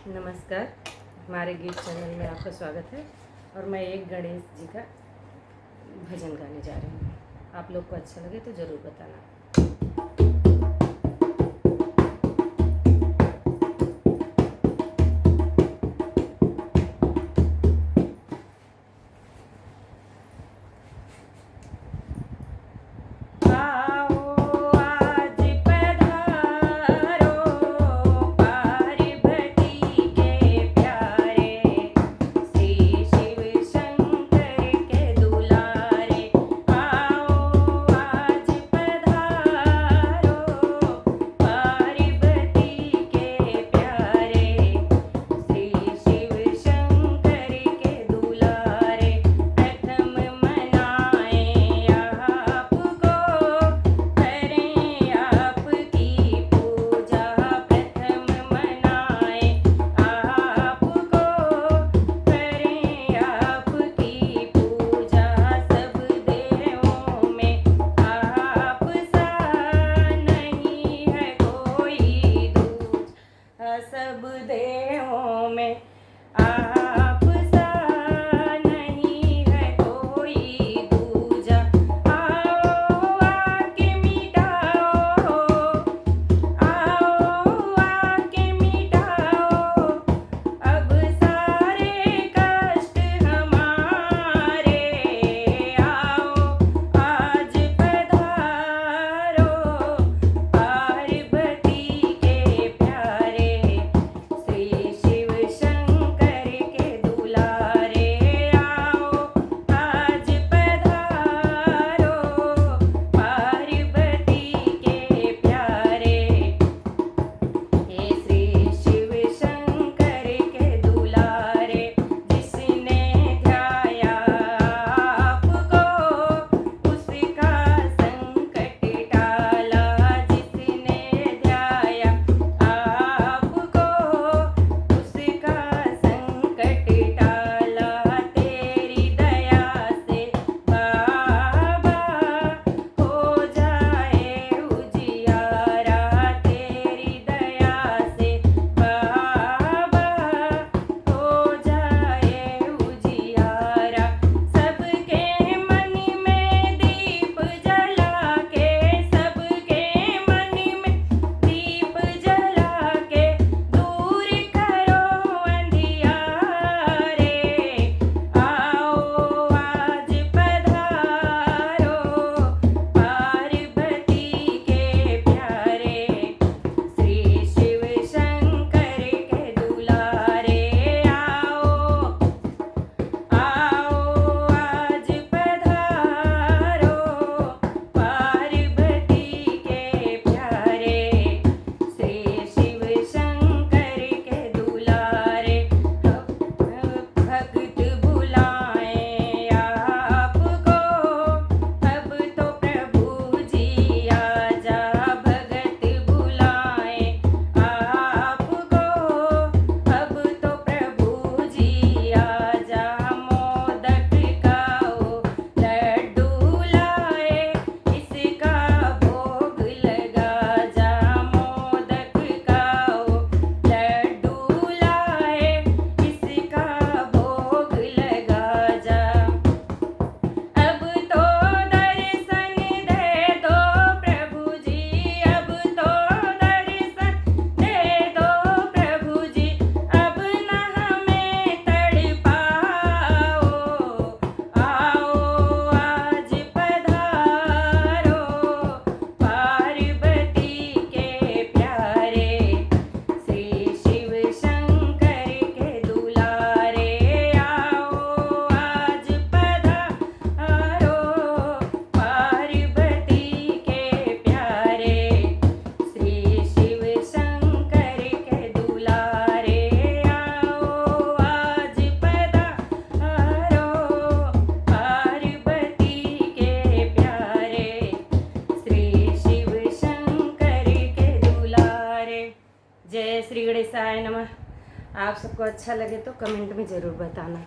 नमस्कार, हमारे गीत चैनल में आपका स्वागत है। और मैं एक गणेश जी का भजन गाने जा रही हूँ। आप लोग को अच्छा लगे तो ज़रूर बताना। सब देवों में आप सा नहीं है कोई दूजा। आओ आके मिटाओ, आओ आके मिटाओ अब सारे कष्ट हमारे। आओ आज पधारो पार्वती के प्यारे, जय श्री गणेशाय नमः। आप सबको अच्छा लगे तो कमेंट में ज़रूर बताना।